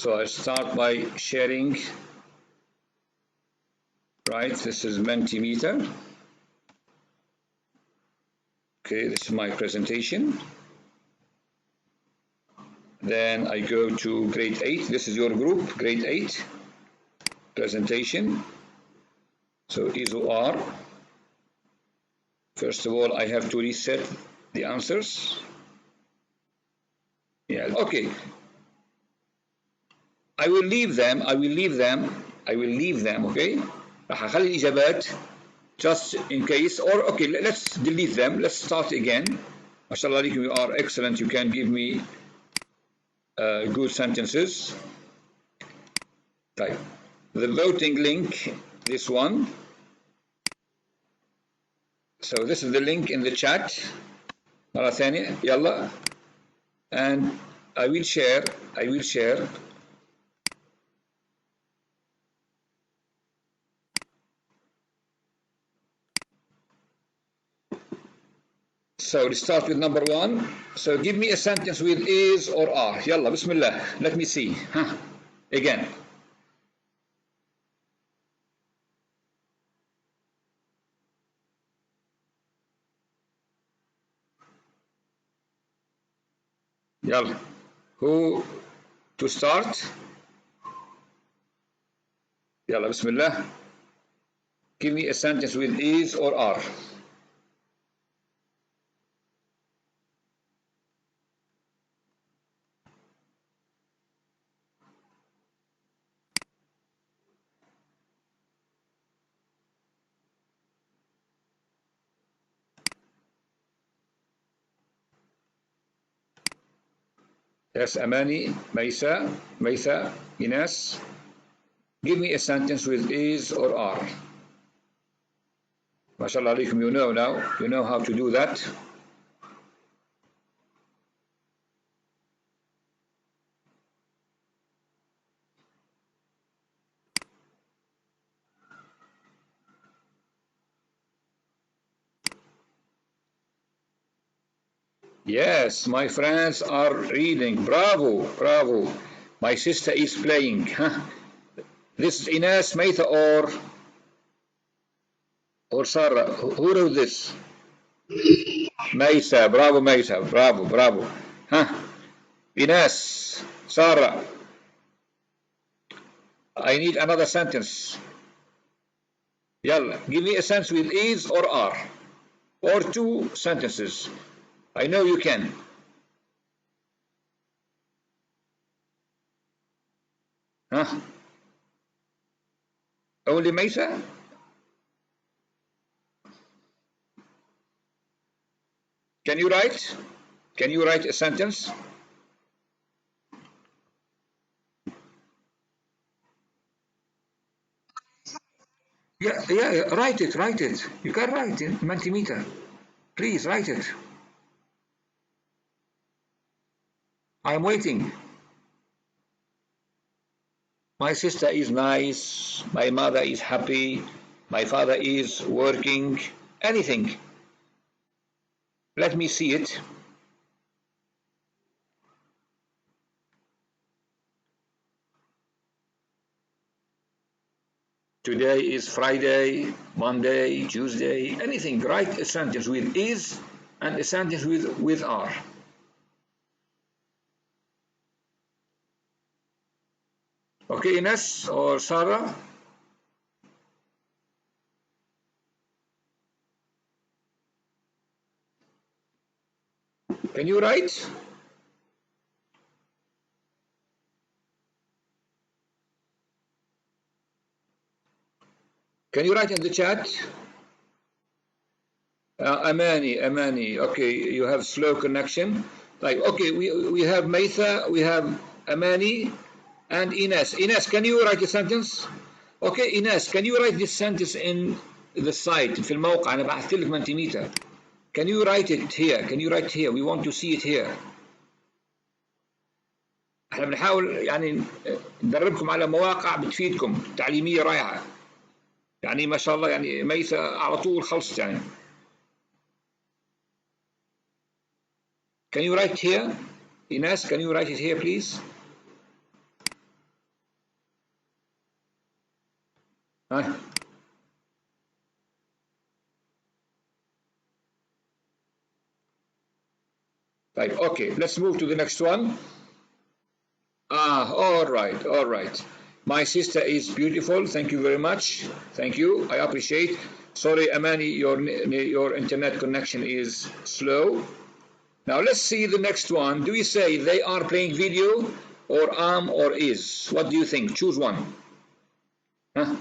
So I start by sharing, right? This is Mentimeter. Okay, this is my presentation. Then I go to grade 8. This is your group, grade 8, presentation. So ISO-R. First of all, I have to reset the answers. Yeah, okay. I will leave them, okay? راح أخلي الإجابات just in case, or okay, let's delete them. Let's start again. ما شاء الله عليكم, you are excellent. You can give me good sentences. Type. The voting link, this one. So this is the link in the chat. مرة ثانية, يلا. And I will share. So let's start with number 1. So give me a sentence with is or are. يلا, Bismillah. Let me see. Again. يلا. Who to start? يلا, Bismillah. Give me a sentence with is or are. Yes, Amani, Maisa, Ines. Give me a sentence with is or are. MashaAllah alaikum, you know now. You know how to do that. Yes, my friends are reading. Bravo, bravo. My sister is playing. This is Ines, Maitha, or Sarah. Who wrote this? Maisa, bravo, Maisa, bravo, bravo. Ines, Sarah. I need another sentence. Yalla, give me a sentence with is or are, or 2 sentences. I know you can. Only Maisa? Can you write? Can you write a sentence? Yeah, write it. You can write in Mentimeter. Please write it. I'm waiting. My sister is nice. My mother is happy. My father is working. Anything. Let me see it. Today is Friday, Monday, Tuesday, anything. Write a sentence with is and a sentence with are. Okay, Ines or Sarah? Can you write? Can you write in the chat? Amani. Okay, you have slow connection. Like, okay, we have Maitha, we have Amani, and Ines. Ines, can you write a sentence? Okay, Ines, can you write this sentence in the site في الموقع؟ أنا بعثت لك Mentimeter. Can you write it here? Can you write here? We want to see it here. احنا بنحاول يعني ندربكم على مواقع بتفيدكم تعليمية رائعة. يعني ما شاء الله يعني ميثة على طول خلصت يعني. Can you write here? Ines, can you write it here please? ها طيب okay, let's move to the next one. All right, all right. My sister is beautiful. Thank you very much. Thank you. I appreciate. Sorry, Amani, your internet connection is slow. Now let's see the next one. Do we say they are playing video or or is? What do you think? Choose one. Huh?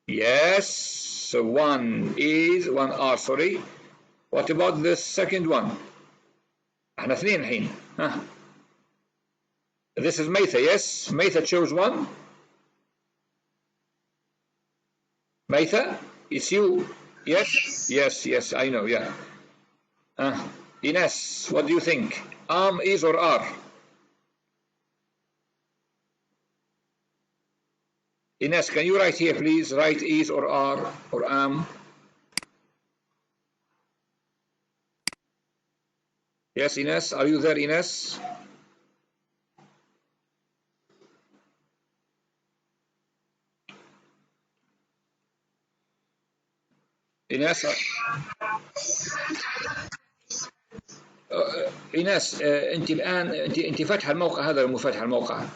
Yes. So one is, one are, sorry. What about the second one? احنا اثنين الحين. Huh? This is Maitha, yes? Maitha chose one. Maitha, it's you. Yes? Yes, yes, I know, yeah. Ines, what do you think? Is or are? Ines, can you write here, please? Write is or are or am. Yes, Ines, are you there, Ines? Ines, إيناس أنت الآن أنت فاتحة الموقع هذا ولا مو فاتحة الموقع؟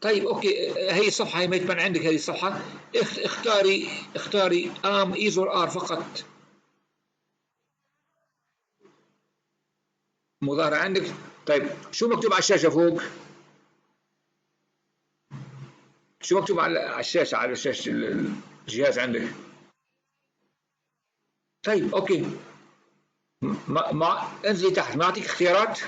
طيب أوكي هي الصفحة هي ما يتبان عندك هذه الصفحة اختاري is or are فقط مظاهرة عندك. طيب شو مكتوب على الشاشة فوق؟ شو مكتوب على الشاشة على شاشة الجهاز عندك؟ طيب أوكي انزلي تحت ما أعطيك اختيارات؟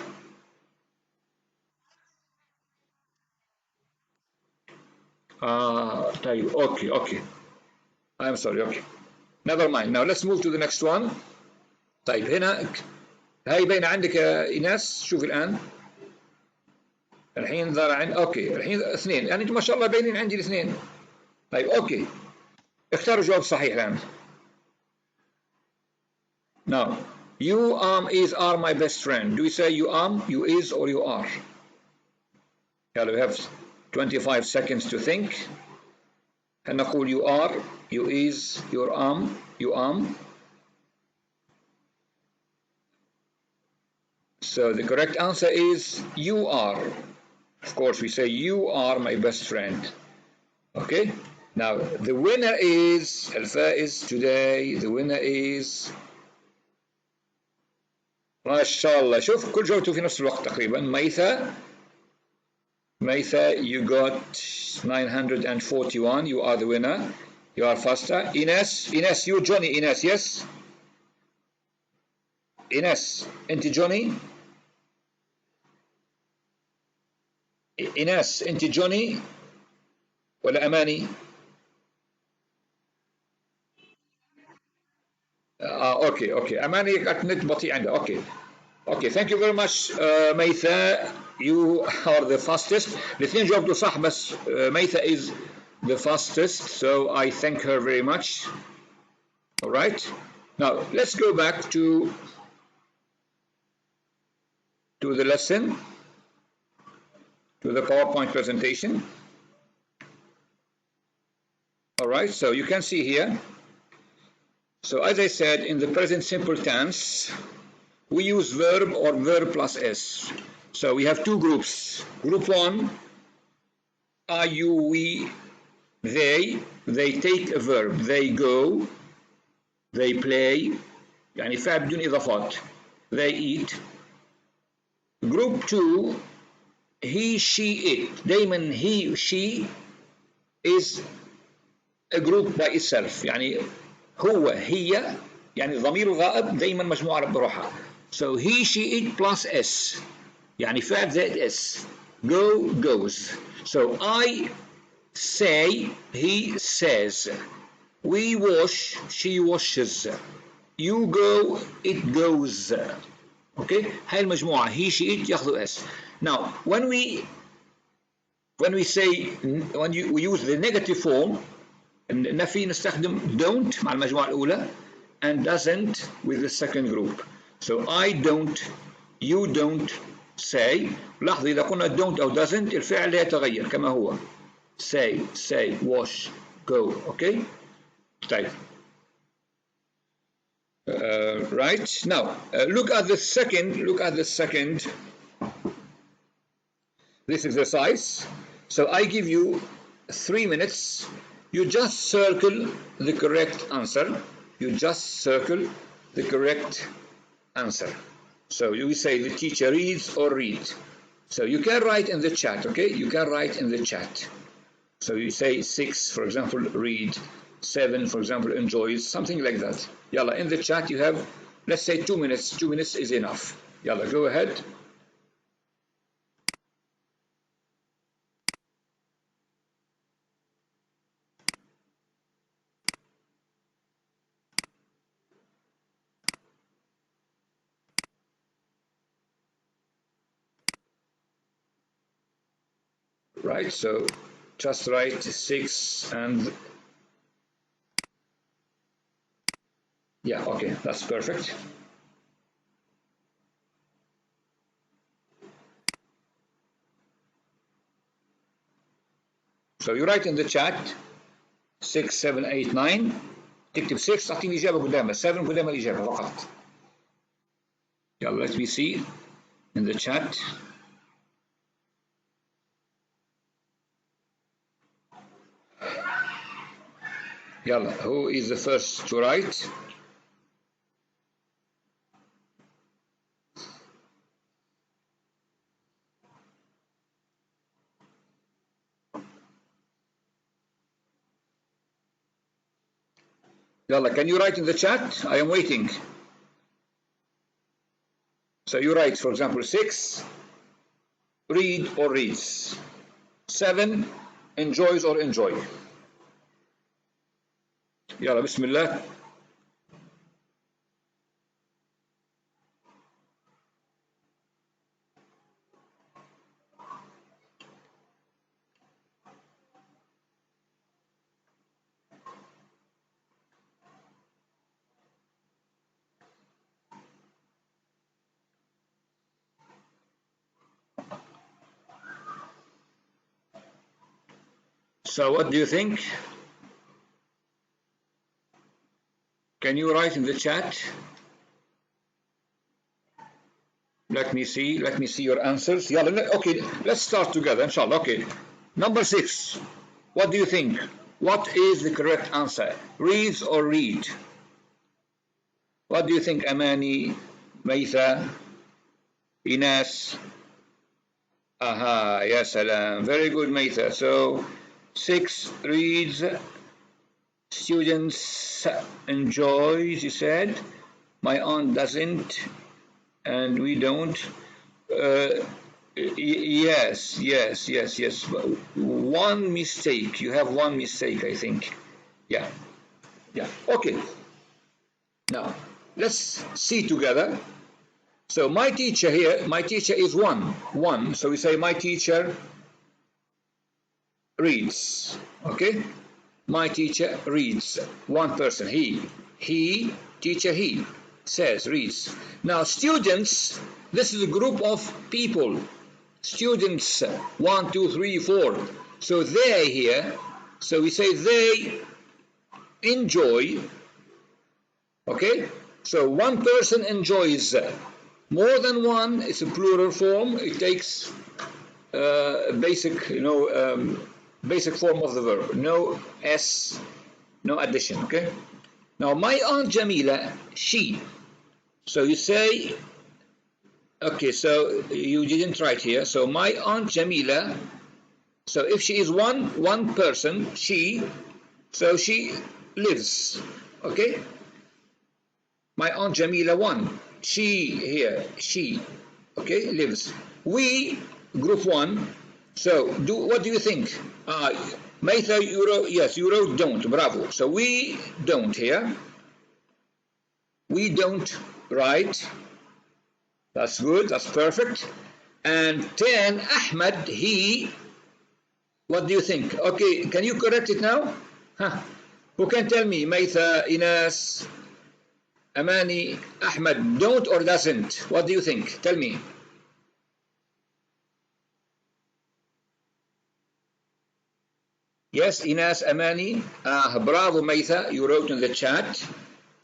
طيب okay. I'm sorry, okay. Never mind. Now let's move to the next one. طيب هنا هاي باينة عندك يا إيناس. شوف الآن الحين ظهر عندي اوكي الحين اثنين يعني انتم ما شاء الله باينين عندي الاثنين. طيب اوكي اختاروا الجواب الصحيح الآن. Now you is are my best friend. Do we say you you is or you are? يلا we have 25 seconds to think. هنقول you are, you is, you So the correct answer is you are. Of course we say you are my best friend. Okay, now the winner is الفائز today. The winner is ما شاء الله. شوف كل جاوبتوا في نفس الوقت تقريبا. Maitha, you got 941. You are the winner. You are faster. Ines, you Johnny. Ines, yes. Ines, انت جوني. Ines, انت جوني ولا أماني؟ Okay. أماني قالت نت بطيء عندها. Okay, thank you very much, Maitha. You are the fastest. الاثنين جاوبتوا صح بس Maitha is the fastest, so I thank her very much. All right. Now let's go back to the lesson, to the PowerPoint presentation. All right. So you can see here. So as I said, in the present simple tense, we use verb or verb plus s. So we have two groups. Group one, I, you, we, they take a verb. They go, they play, يعني فعل بدون إضافات. They eat. Group two, he, she, it. دايما he, she is a group by itself. يعني هو, هي, يعني ضمير الغائب دايما مجموعة بروحها. So he, she, it plus s. يعني فعل زائد s. Go, goes. So I say, he says. We wash, she washes. You go, it goes. Okay? هاي المجموعة he, she, it ياخذوا s. Now when we say, when we use the negative form, النفي نستخدم don't مع المجموعة الأولى and doesn't with the second group. So I don't, you don't, say. لاحظ إذا قلنا don't أو doesn't الفعل لا يتغير كما هو. say, wash, go. Okay. طيب. Right now, look at the second this exercise. So I give you 3 minutes. You just circle the correct answer. So you say the teacher reads or read. So you can write in the chat, okay? You can write in the chat. So you say 6, for example, read. 7, for example, enjoys, something like that. Yalla, in the chat you have, let's say 2 minutes. 2 minutes is enough. Yalla, go ahead. Right, so just write 6 and yeah, okay, that's perfect. So you write in the chat 6 7 8 9. تكتب 6 تعطيني إجابة قدامها. 7 قدامها الإجابة فقط. يلا, let me see in the chat. يلا, who is the first to write? Yalla, can you write in the chat? I am waiting. So you write, for example, 6, read or reads. 7, enjoys or enjoy. Yalla, bismillah. So what do you think? Can you write in the chat? Let me see your answers. Yeah, okay, let's start together, inshallah. Okay, number 6. What do you think? What is the correct answer? Reads or read? What do you think, Amani, Maitha, Ines? Aha, yes, salam. Very good, Maitha. So 6 reads, students enjoys, you said. My aunt doesn't, and we don't. Yes. One mistake. You have one mistake, I think. Yeah. Okay. Now, let's see together. So my teacher here, my teacher is one. So we say my teacher reads. Okay? My teacher reads. One person, he, teacher, he says, reads. Now students, this is a group of people. Students, 1, 2, 3, 4. So they here, so we say they enjoy. Okay? So one person enjoys. More than one, it's a plural form. It takes basic, basic form of the verb. No S, no addition. Okay? Now my aunt Jamila, she. So you say, okay, so you didn't write here. So my aunt Jamila, so if she is one person, she, so she lives. Okay? My aunt Jamila, one. She here, she, okay, lives. We, group 1. So what do you think? Maitha, you wrote, yes, you wrote don't. Bravo. So we don't here. We don't write. That's good. That's perfect. And 10, Ahmed, he. What do you think? Okay, can you correct it now? Who can tell me? Maitha, Ines, Amani, Ahmed, don't or doesn't? What do you think? Tell me. Yes, Inas, Amani. Bravo, Maitha. You wrote in the chat.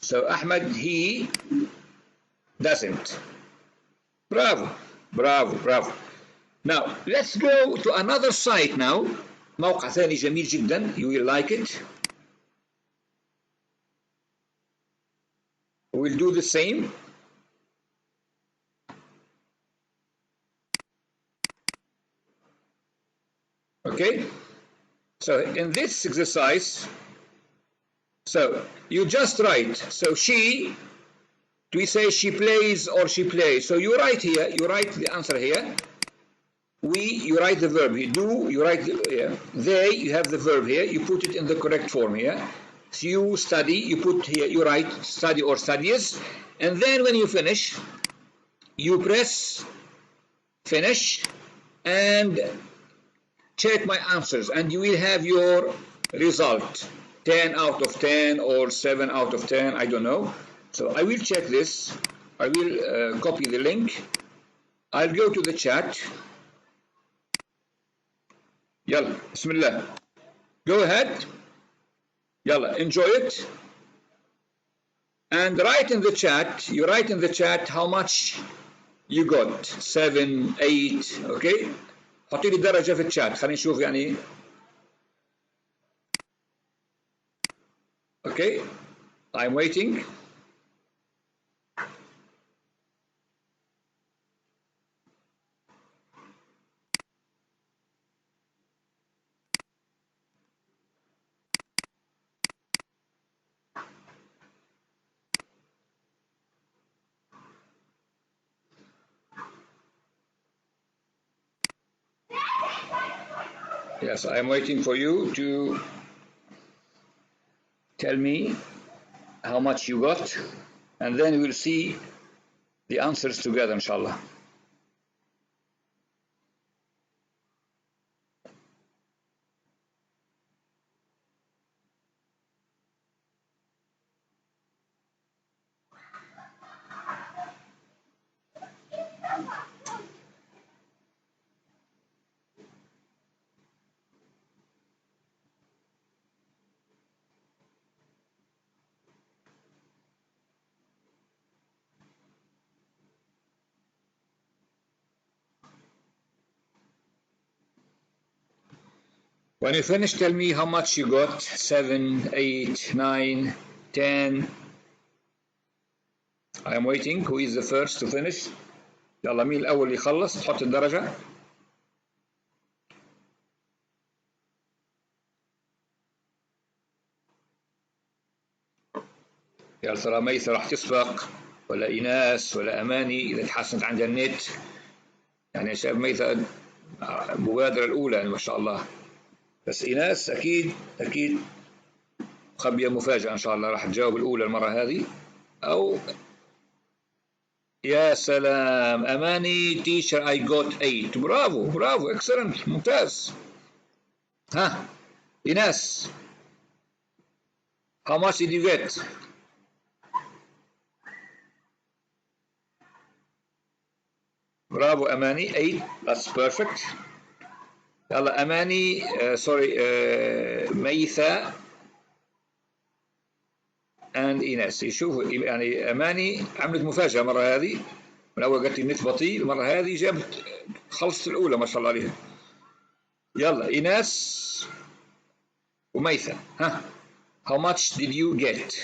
So Ahmed, he doesn't. Bravo, bravo, bravo. Now let's go to another site now. موقع ثاني جميل جدا. You will like it. We'll do the same. Okay. So in this exercise, so you just write. So she, do we say she plays or she plays? So you write here, you write the answer here. We, you write the verb here. Do, you write they, you have the verb here. You put it in the correct form here. So you study, you put here, you write study or studies. And then when you finish, you press finish and check my answers, and you will have your result. 10 out of 10 or 7 out of 10, I don't know. So I will check this. I will copy the link. I'll go to the chat. Yalla, Bismillah. Go ahead. Yalla, enjoy it. And write in the chat, you write in the chat how much you got. 7, 8, okay? حطي لي درجة في الشات خلينا نشوف يعني. Okay, I'm waiting. Yes, I'm waiting for you to tell me how much you got, and then we'll see the answers together, inshallah. When you finish, tell me how much you got. 7, 8, 9, 10. I am waiting. Who is the first to finish? يلا مين الأول اللي يخلص تحط الدرجة. يا ترى ميثة راح تسبق ولا إيناس ولا أماني إذا تحسنت عندها النت. يعني شايف ميثة المبادرة الأولى يعني ما شاء الله. بس إيناس أكيد مخبية مفاجأة إن شاء الله راح تجاوب الأولى المرة هذه. أو يا سلام أماني teacher I got 8. برافو excellent ممتاز. ها إيناس how much did you get? برافو أماني 8. That's perfect. يلا أماني sorry ميثة and إيناس. يشوفوا يعني أماني عملت مفاجأة المرة هذه. من أول قالت لي النت بطيء المرة هذه جابت خلصت الأولى ما شاء الله عليها. يلا إيناس وميثة ها how much did you get?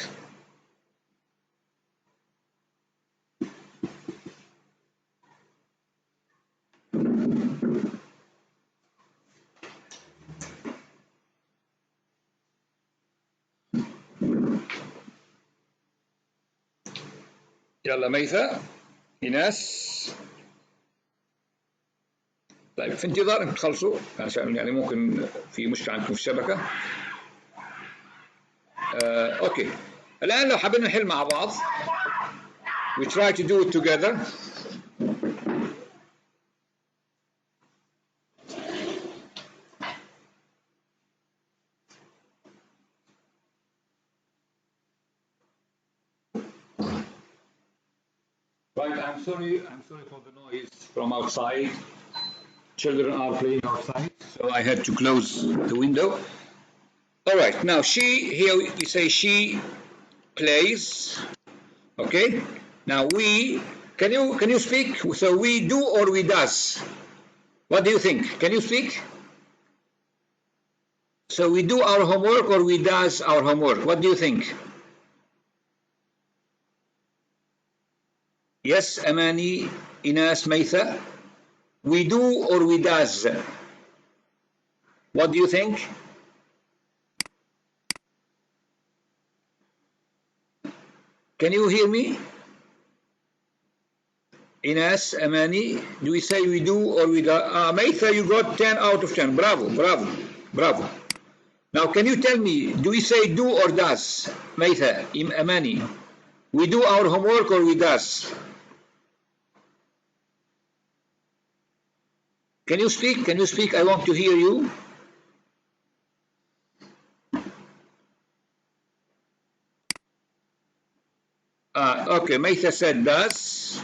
يلا ميثة إيناس. طيب في انتظار انكم تخلصوا عشان يعني ممكن في مشكلة عندكم في الشبكة. اوكي الآن لو حابين نحل مع بعض we try to do it together. Right, I'm sorry for the noise from outside. Children are playing outside, so I had to close the window. All right, now she, here you say she plays. Okay, now we, can you speak? So we do or we does? What do you think? Can you speak? So we do our homework or we does our homework? What do you think? Yes, Amani, Inas, Maitha. We do or we does? What do you think? Can you hear me? Inas, Amani, do we say we do or we do? Maitha, you got 10 out of 10. Bravo, bravo, bravo. Now, can you tell me, do we say do or does? Maitha, Amani, we do our homework or we does? Can you speak? Can you speak? I want to hear you. Okay, Maitha said does.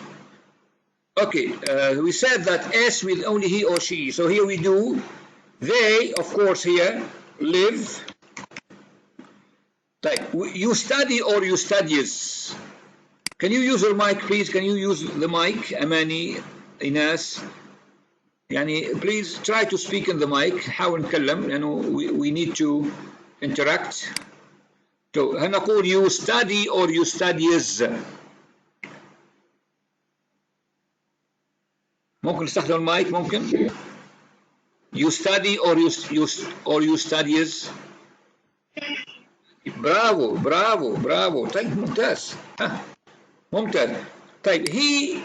Okay, we said that S with only he or she. So here we do. They, of course, here live. Like you study or you studies. Can you use your mic, please? Can you use the mic, Amani, Inas? يعني please try to speak in the mic. حاول نتكلم لأنه we need to interact. So هنقول you study or you studies. ممكن نستخدم المايك ممكن؟ You study or you studies. برافو برافو برافو. طيب ممتاز. ممتاز. طيب هي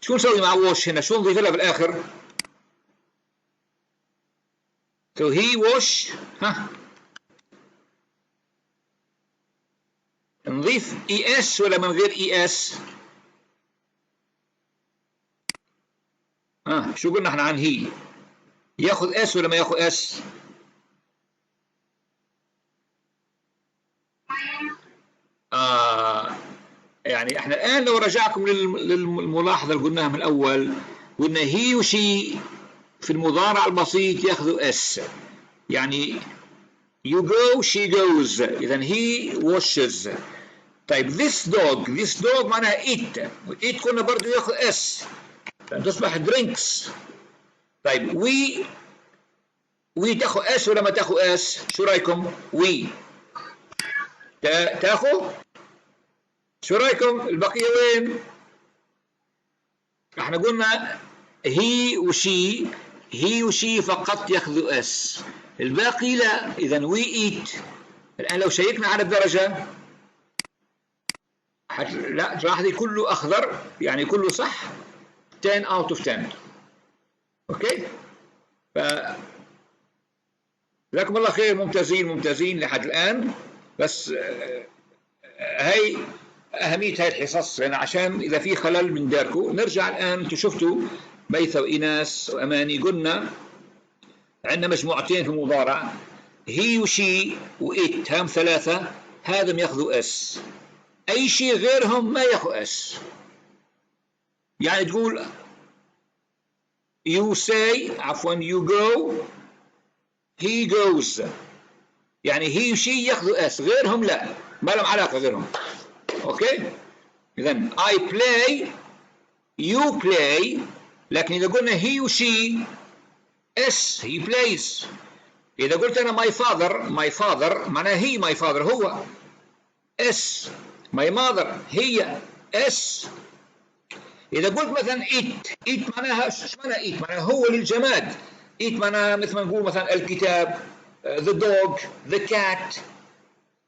شو نسوي مع ووش هنا؟ شو نضيف لها بالآخر؟ So he wash. نضيف ES ولا من غير ES؟ شو قلنا احنا عن هي؟ ياخذ اس ولا ما ياخذ اس؟ يعني احنا الان لو رجعكم للملاحظه اللي قلناها من الاول، قلنا هي وشي في المضارع البسيط ياخذوا اس. يعني you go she goes، اذا he washes. طيب this dog معناها eat كنا برضه ياخذ اس تصبح drinks. طيب وي تاخذ اس ولا ما تاخذ اس؟ شو رايكم؟ وي تاخذ؟ شو رايكم؟ البقيه وين؟ احنا قلنا هي وشي فقط ياخذوا اس، الباقي لا. اذا وي ايت. الان لو شيكنا على الدرجه لا تلاحظي كله اخضر، يعني كله صح. 10 out of 10. اوكي، ف جزاكم الله خير، ممتازين لحد الان. بس هي أهمية هاي الحصص، لأن عشان إذا في خلل من داركم نرجع الآن. أنتم شفتوا ميثة وإيناس وأماني قلنا عندنا مجموعتين في المضارع، هي وشي وإت، هم ثلاثة، هذم ياخذوا اس. أي شيء غيرهم ما ياخذ اس. يعني تقول you say you go he goes، يعني هي وشي ياخذوا اس، غيرهم لا، ما لهم علاقة غيرهم. اوكي، اذا I play you play، لكن اذا قلنا he وشي اس he plays. اذا قلت انا my father معناها he my father هو اس، my mother هي اس. اذا قلت مثلا eat معناها ايش معناها eat؟ معناها هو للجماد. eat معناها مثل ما نقول مثلا الكتاب، the dog the cat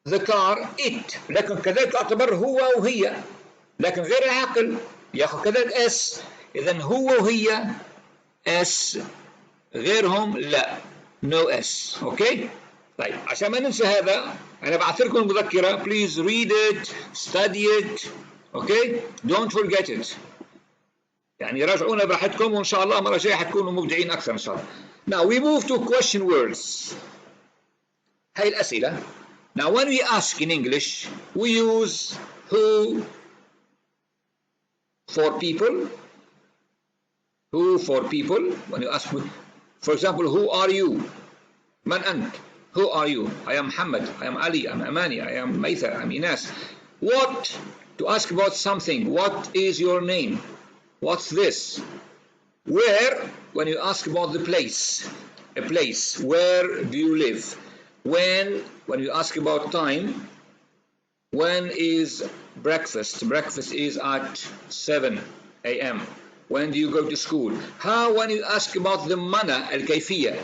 the car it، لكن كذلك تعتبر هو وهي، لكن غير العاقل ياخذ كذلك اس. اذا هو وهي اس، غيرهم لا no اس. اوكي، طيب عشان ما ننسى هذا انا بعث لكم المذكره، please read it study it. اوكي، don't forget it. يعني راجعونا براحتكم، وان شاء الله المره الجايه حتكونوا مبدعين اكثر ان شاء الله. now we move to question words. هاي الاسئله. Now when we ask in English we use who for people. Who for people. When you ask, for example, who are you? من أنت؟ Who are you? I am Muhammad, I am Ali, I am Amani, I am Maitha, I am Ines. What? To ask about something. What is your name? What's this? Where? When you ask about the place. A place. Where do you live? When you ask about time. When is breakfast? Breakfast is at 7 a.m. When do you go to school? How? When you ask about the mana, al-kayfiyya.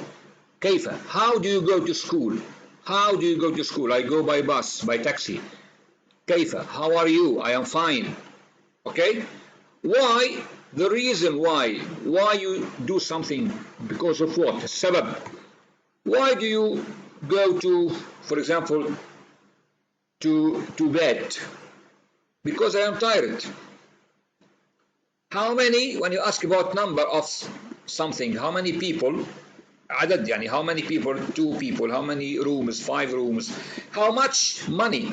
Kayfa. How do you go to school? How do you go to school? I go by bus, by taxi. Kayfa. How are you? I am fine. Okay? Why? The reason why. Why you do something? Because of what? Sabab. Why do you go to, for example, to bed? Because I am tired. How many, when you ask about number of something, how many people, عدد يعني, how many people? 2 people. How many rooms? 5 rooms. How much money?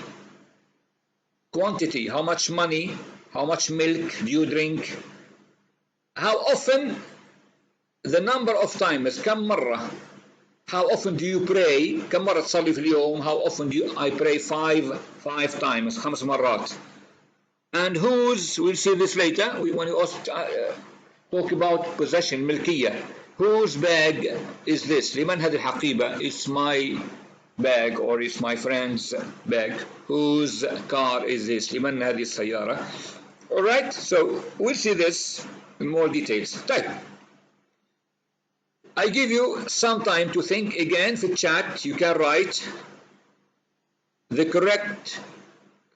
Quantity. How much money? How much milk do you drink? How often? The number of times. كم مرة? How often do you pray? كم مرة تصلي في اليوم? How often do you, I pray 5 times. 5 مرات. And whose? We'll see this later. When you talk about possession, ملكية. Whose bag is this? لمن هذه الحقيبة? It's my bag or it's my friend's bag. Whose car is this? لمن هذه السيارة? Alright, so we'll see this in more details. طيب. I give you some time to think again. في chat you can write the correct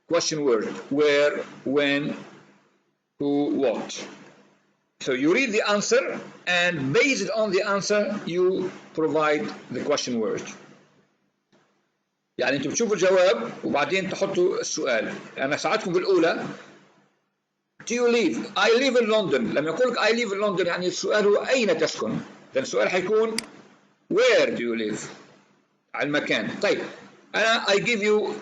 question word. Where, when, who, what. So you read the answer and based on the answer you provide the question word. يعني انتم بتشوفوا الجواب وبعدين تحطوا السؤال. انا ساعدكم بالأولى. Do you live? I live in London. لما يقول لك I live in London يعني السؤال هو أين تسكن؟ then السؤال حيكون where do you live؟ على المكان. طيب أنا I give you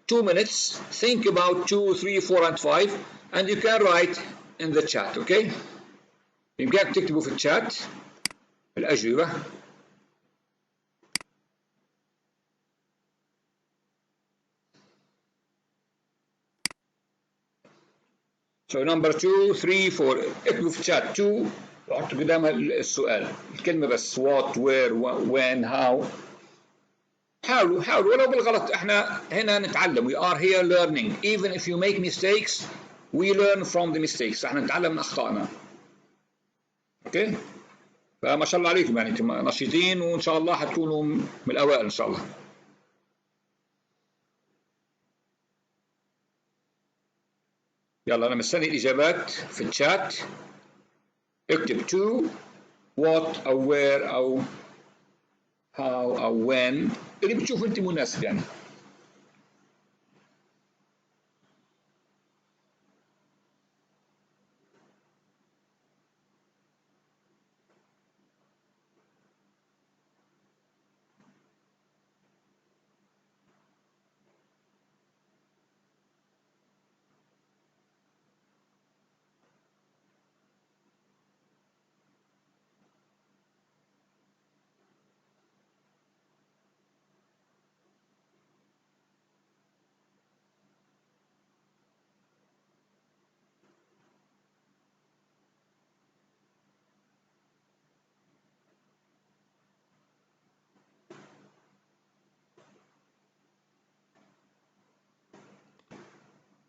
2 minutes. Think about 2, 3, 4 and 5 and you can write in the chat. Okay? يمكنك تكتبوا في الشات الأجوبة. So number 2, 3, 4 اكتبوا في الشات 2 وحطوا قدامها السؤال الكلمة بس what, where, when, how. حاولوا ولو بالغلط. احنا هنا نتعلم. We are here learning. Even if you make mistakes we learn from the mistakes. احنا نتعلم من أخطائنا. اوكي؟ فما شاء الله عليكم يعني انتم نشيطين وان شاء الله حتكونوا من الأوائل ان شاء الله. يلا أنا مستني الإجابات في الشات. اكتب to, what أو where أو how أو when اللي بتشوف أنت مناسب يعني.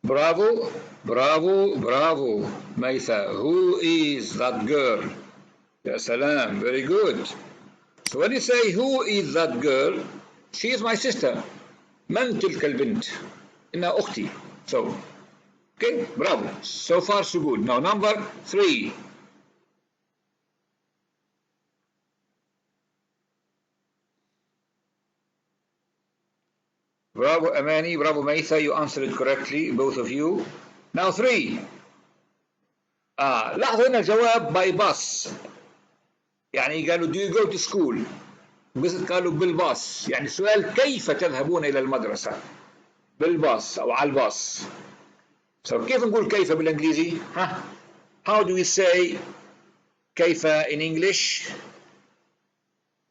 Bravo, bravo, bravo, Maitha. Who is that girl? Ya salam, very good. So when you say who is that girl, she is my sister. من تلك البنت؟ إنها أختي. So, okay, bravo. So far so good. Now number 3. Bravo Amani, bravo Maitha, you answered it correctly, both of you. Now 3. لاحظوا هنا الجواب by bus. يعني قالوا do you go to school؟ بس قالوا بالباص. يعني السؤال كيف تذهبون إلى المدرسة؟ بالباص أو على الباص. So كيف نقول كيف بالإنجليزي؟ ها؟ How do we say كيف in English؟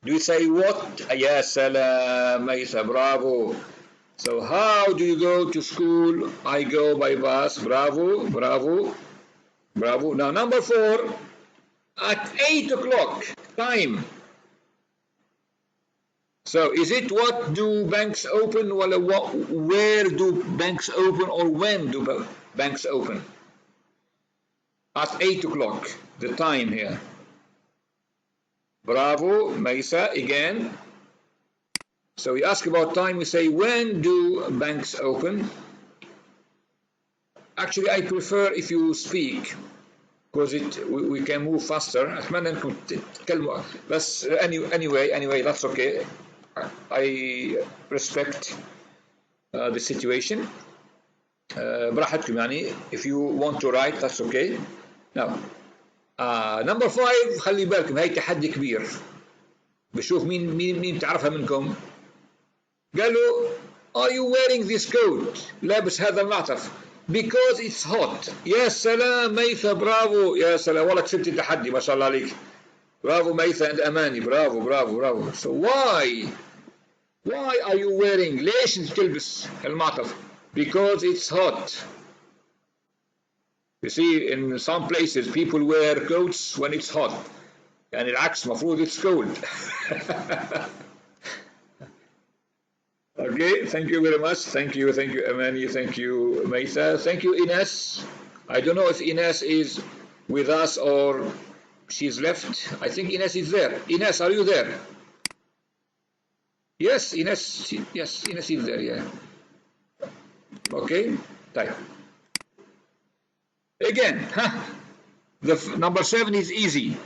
Do you say what? يا سلام ميثا, bravo. So how do you go to school? I go by bus. Bravo, bravo, bravo. Now number 4, at 8 o'clock, time. So is it what do banks open, or where do banks open, or when do banks open? At 8 o'clock, the time here. Bravo, Maisa, again. So we ask about time, we say when do banks open? Actually I prefer if you speak, because we can move faster. أتمنى أنكم تتكلموا بس anyway that's okay. I respect the situation. براحتكم يعني, if you want to write that's okay. Now number 5, خلي بالكم هاي تحدي كبير, بشوف مين تعرفها منكم. قالوا are you wearing this coat, لابس هذا المعطف because it's hot. يا سلام ميثا, برافو, يا سلام والله كسبت التحدي ما شاء الله عليك. برافو ميثا and أماني, برافو برافو برافو. So why are you wearing, ليش انت تلبس المعطف? Because it's hot. You see, in some places people wear coats when it's hot, يعني العكس, مفروض it's cold. Okay, thank you very much. Thank you, Amani. Thank you, Maitha. Thank you, Ines. I don't know if Ines is with us or she's left. I think Ines is there. Ines, are you there? Yes, Ines. Yes, Ines is there. Yeah. Okay. Type. Again, the number 7 is easy.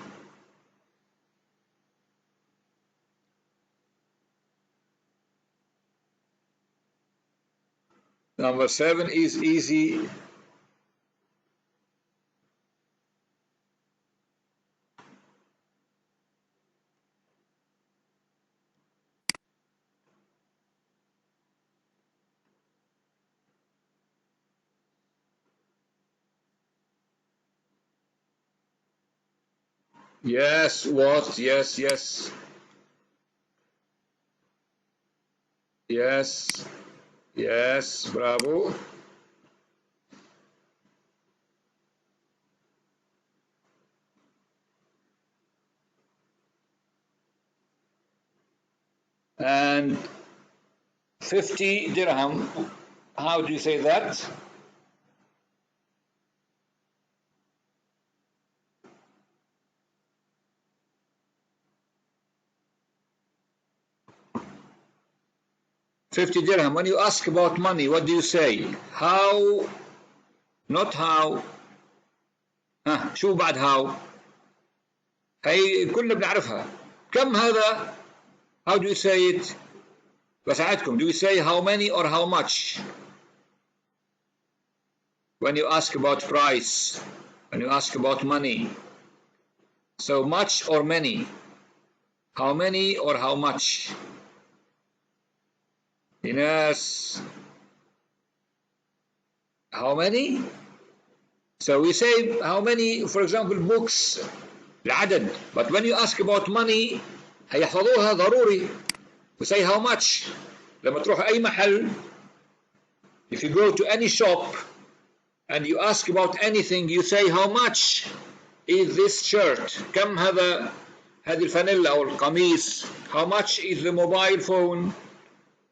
Number 7 is easy. Yes, what? Yes, yes. Yes, yes, bravo. And 50 dirham, how do you say that? $50 dirham. When you ask about money, what do you say? How, not how. شو بعد how? هي كلنا بنعرفها. كم هذا? How do you say it? بساعدكم. Do you say how many or how much? When you ask about price, when you ask about money. So much or many? How many or how much? Yes. How many? So we say how many, for example, books, العدد. But when you ask about money, هيحفظوها ضروري. We say how much. لما تروح أي محل, if you go to any shop and you ask about anything, you say how much is this shirt? كم هذا هذه الفانيلا أو القميص? How much is the mobile phone?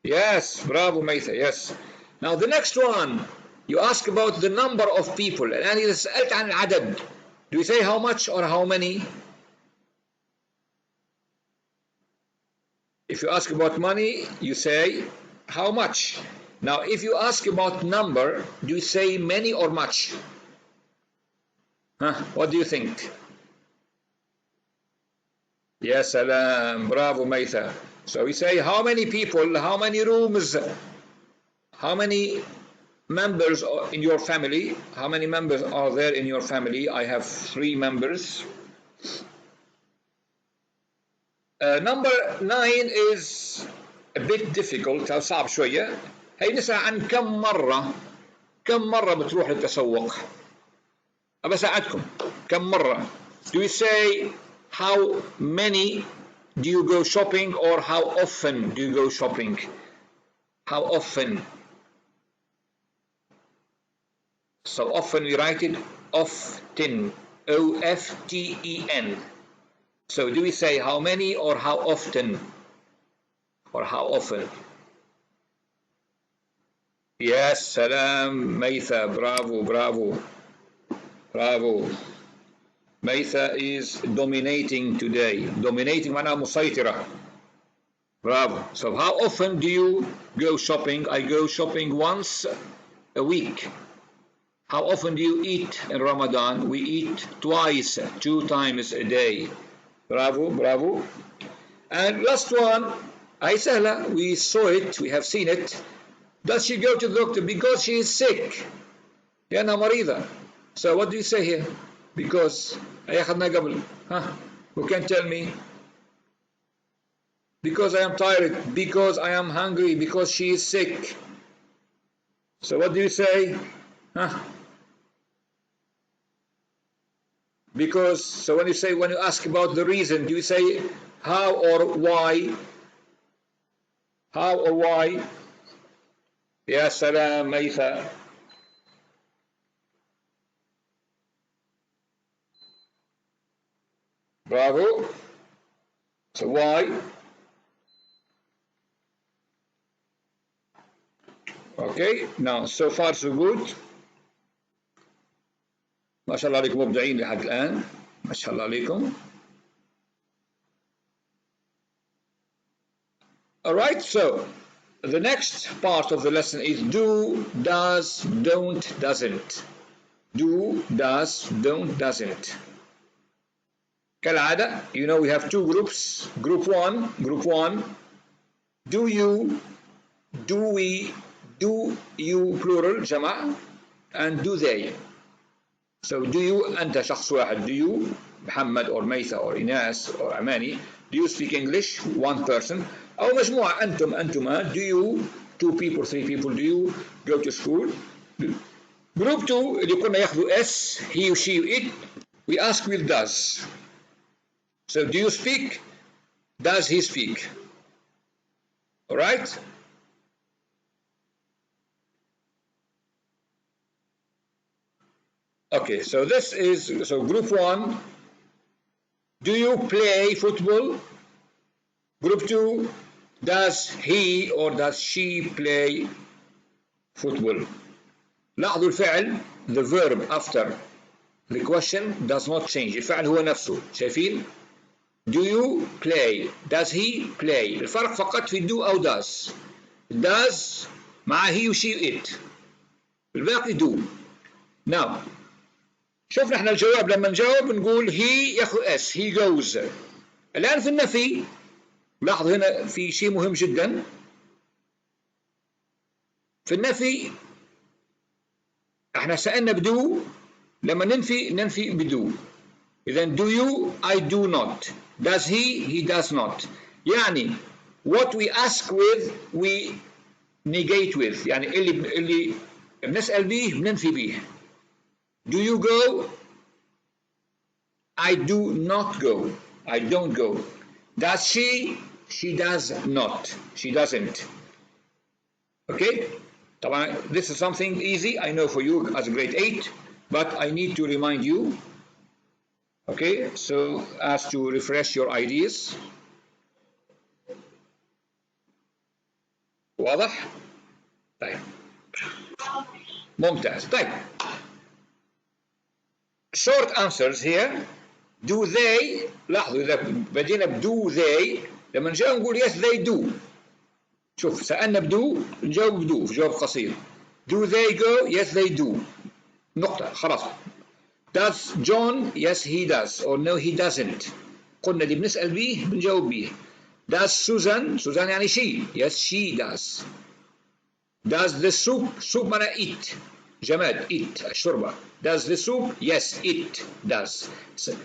Yes, bravo Maitha, yes. Now the next one, you ask about the number of people. الآن إذا سألت عن العدد, do you say how much or how many? If you ask about money, you say how much. Now if you ask about number, do you say many or much? What do you think? Ya salam, bravo Maitha. So we say how many people, how many rooms, how many members in your family? How many members are there in your family? I have 3 members. Number 9 is a bit difficult أو صعب شوية. هي نسأل عن كم مرة بتروح للتسوق. أبى أساعدكم. كم مرة? Do you say how many do you go shopping, or how often do you go shopping? How often? So often we write it often, O-F-T-E-N. So do we say how many or how often? Or how often? Yes, salam, Maitha, bravo, bravo, bravo. Maitha is dominating today. Dominating معناها مسيطرة. Bravo. So how often do you go shopping? I go shopping once a week. How often do you eat in Ramadan? We eat twice, 2 times a day. Bravo, bravo. And last one, أي سهلة, we saw it, we have seen it. Does she go to the doctor because she is sick? لأنها مريضة. So what do you say here? Because أي أخذنا قبل. Who can tell me? Because I am tired, because I am hungry, because she is sick. So what do you say? Because, so when you ask about the reason, do you say how or why? How or why? Ya salam, Maitha. Bravo. So why? Okay, now so far so good. ما شاء الله عليكم مبدعين لحد الآن. ما شاء الله عليكم. Alright, so the next part of the lesson is do, does, don't, doesn't. Do, does, don't, doesn't. كالعادة, you know we have 2 groups. Group 1, do you, do we, do you plural جمع, and do they. So do you, أنت شخص واحد, do you, محمد or Maitha or Inas or Amani, do you speak English, 1 person, أو مجموعة أنتم أنتما, do you, 2 people, 3 people, do you go to school. Group 2 اللي كنا ياخذوا S, he, she, it, we ask with does. So do you speak, does he speak. Alright. Okay, so this is, so group 1, do you play football? Group 2, does he or does she play football? لاحظوا الفعل, the verb after the question does not change. الفعل هو نفسه, شايفين؟ Do you play? Does he play? الفرق فقط في do أو does. Does مع he و she it. الباقي do. Now شوفنا احنا الجواب, لما نجاوب نقول he ياخذ s, he goes. الآن في النفي لاحظ هنا في شيء مهم جدا. في النفي احنا سألنا بدو, لما ننفي بدو. إذن do you, I do not. Does he does not. يعني what we ask with we negate with. يعني اللي بنسأل به بننفي به. Do you go? I do not go. I don't go. Does she? She does not. She doesn't. Okay? This is something easy, I know for you as grade 8, but I need to remind you. Okay, so as to refresh your ideas. واضح؟ طيب. ممتاز. طيب. Short answers here. Do they, لاحظوا إذا بدينا بدو they, لما نجاوب نقول yes they do. شوف سألنا بدو نجاوب بدو في جواب قصير. Do they go? Yes they do. نقطة, خلاص. Does John? Yes he does, or no he doesn't. قلنا اللي بنسأل بيه بنجاوب بيه. Does Susan? Susan يعني she. Yes she does. Does the soup معناه eat. جماد eat الشوربة. Does the soup? Yes it does.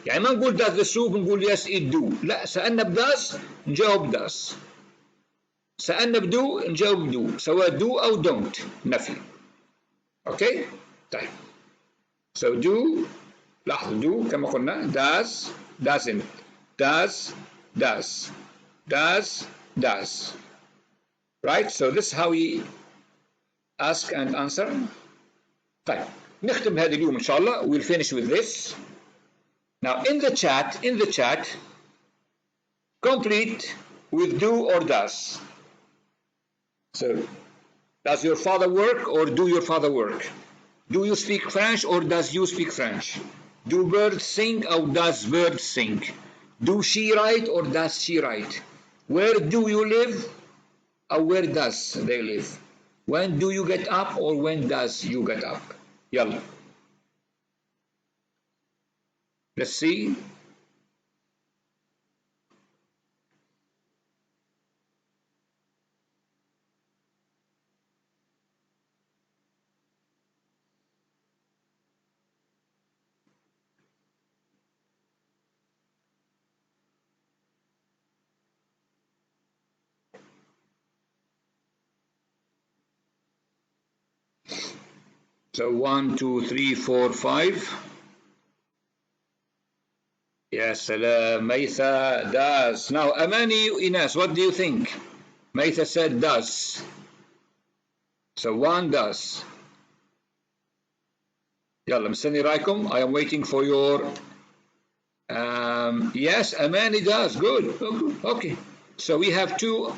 يعني ما نقول does the soup نقول yes it do. لا, سألنا بداز نجاوب does. سألنا بدو نجاوب بدو, سواء do أو don't نفي. Okay? طيب. So do, لاحظوا do كما قلنا, does, doesn't, does, does, does, does. Right? So this is how we ask and answer. طيب نختم هذا اليوم إن شاء الله. We'll finish with this. Now in the chat, complete with do or does. So, does your father work or do your father work? Do you speak French or does you speak French? Do birds sing or does birds sing? Do she write or does she write? Where do you live or where does they live? When do you get up or when does you get up? يلا. Let's see. So 1, 2, 3, 4, 5. Yes, Maitha does. Now, Amani, Inas, what do you think? Maitha said does. So 1 does. يلا مستني رايكم. I am waiting for your. Yes, Amani does. Good. Okay. So we have two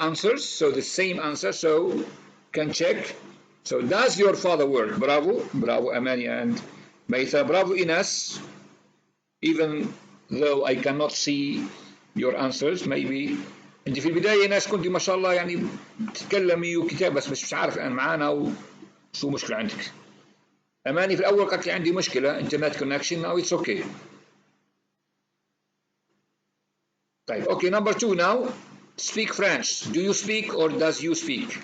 answers. So the same answer. So can check. So does your father work? Bravo, bravo, Amani and Maitha. Bravo, Inas. Even though I cannot see your answers, maybe انت في البدايه ناس كنت ما شاء الله يعني تتكلمي وكتاب بس مش عارف الان معانا وشو مشكله عندك. اماني في الاول قالت لي عندي مشكله انترنت كونكشن. now it's okay. طيب okay, number 2 now. Speak French. Do you speak or does you speak?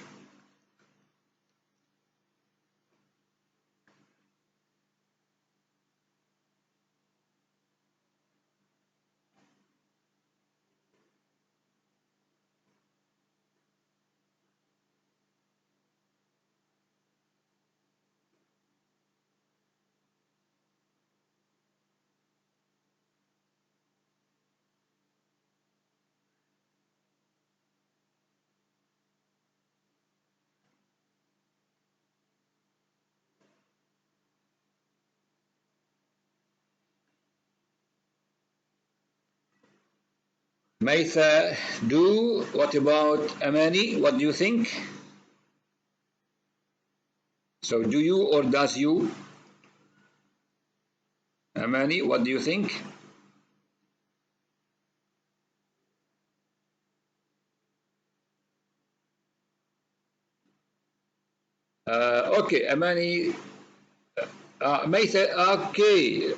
Maitha, do. What about Amani? What do you think? So do you or does you? Amani, what do you think? Okay, Amani. Maitha, okay.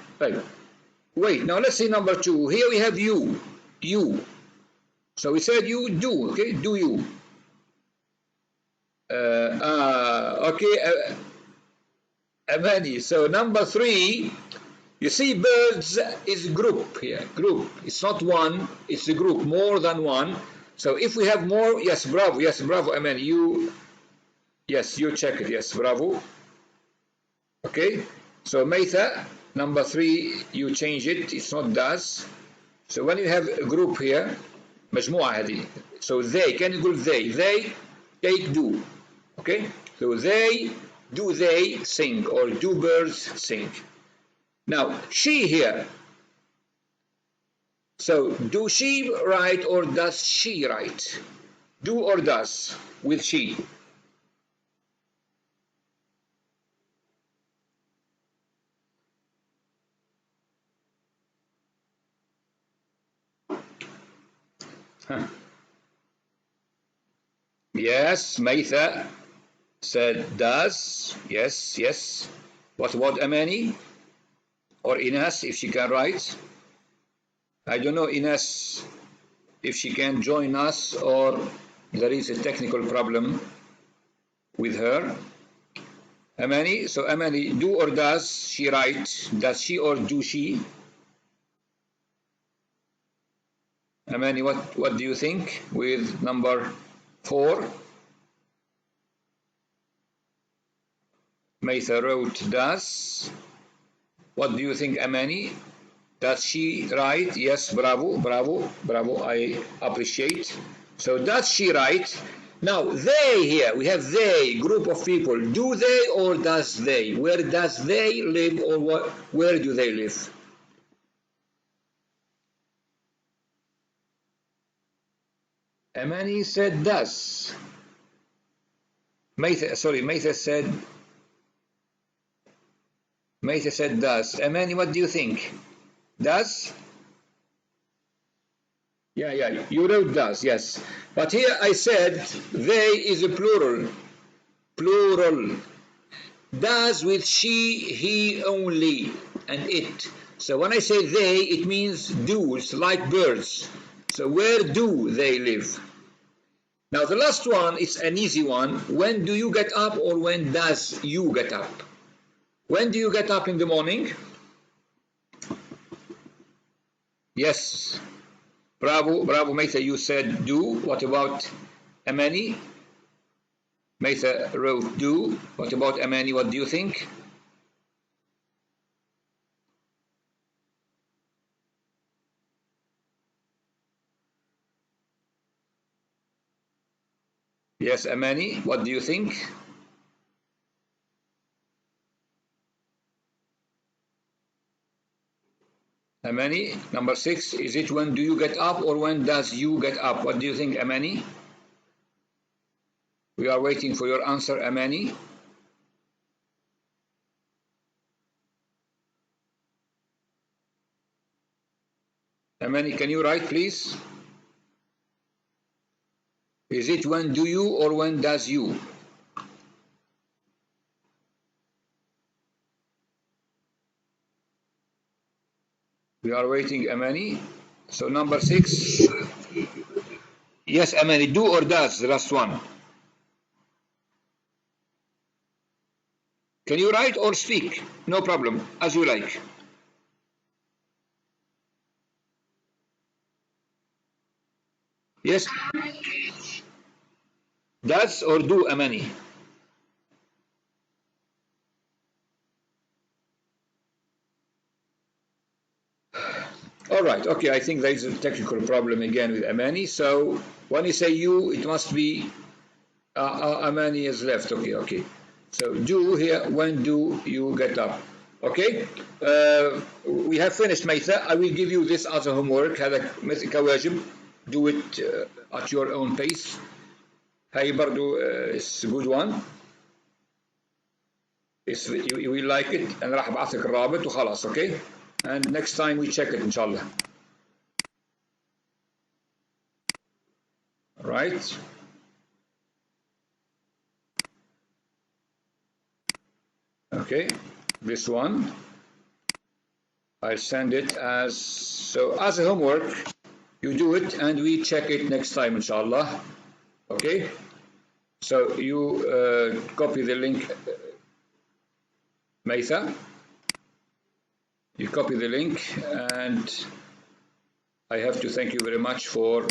Wait, now let's see number 2. Here we have you. You. So we said you do, okay? Do you? Okay, Amani. So number 3, you see birds is group here. Group. It's not one, it's a group, more than one. So if we have more, yes, bravo, Amani. You, yes, you check it, yes, bravo. Okay, so Maitha, number 3, you change it, it's not does. So when you have a group here, مجموعة هذه. So they, can you go they take do. Okay, so do they sing or do birds sing? Now she here. So do she write or does she write? Do or does with she? Huh. Yes, Maitha said does. Yes. What about Amani? Or Inas, if she can write? I don't know, Inas, if she can join us or there is a technical problem with her. Amani, so Amani, do or does she write? Does she or do she? Amani, what do you think with number 4? Maitha wrote does. What do you think, Amani? Does she write? Yes, bravo, bravo, bravo. I appreciate. So does she write? Now they here, we have they, group of people. Do they or does they? Where does they live or what, where do they live? Amani said does. Maitha said does. Amani, what do you think? Does? Yeah, you wrote does, yes. But here I said they is a plural. Plural. Does with she, he only, and it. So when I say they, it means do. It's like birds. So where do they live? Now the last one is an easy one. When do you get up or when does you get up? When do you get up in the morning? Yes. Bravo, bravo, Maitha, you said do. What about Amani? Maitha wrote do. What about Amani? What do you think? Yes, Amani, what do you think? Amani, number 6, is it when do you get up or when does you get up? What do you think, Amani? We are waiting for your answer, Amani. Amani, can you write, please? Is it when do you or when does you? We are waiting, Amani. So number 6. Yes, Amani, do or does, the last one. Can you write or speak? No problem, as you like. Yes? Does or do, Amani? All right, okay, I think there is a technical problem again with Amani. So when you say you, it must be Amani is left. Okay. So do here, when do you get up? Okay, we have finished Maitha. I will give you this as a homework. هذا كواجب. Do it at your own pace. هاي برضو is a good one. You will like it. أنا راح أبعث لك الرابط وخلاص. Okay, and next time we check it إن شاء الله. All right. Okay, this one I'll send it as a homework. You do it and we check it next time inshallah. Okay, so you copy the link, Maitha. You copy the link, and I have to thank you very much for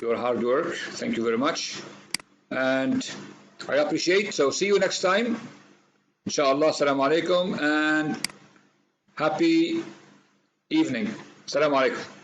your hard work. Thank you very much, and I appreciate. So see you next time. Inshallah, assalamu alaikum and happy evening. Assalamu alaikum.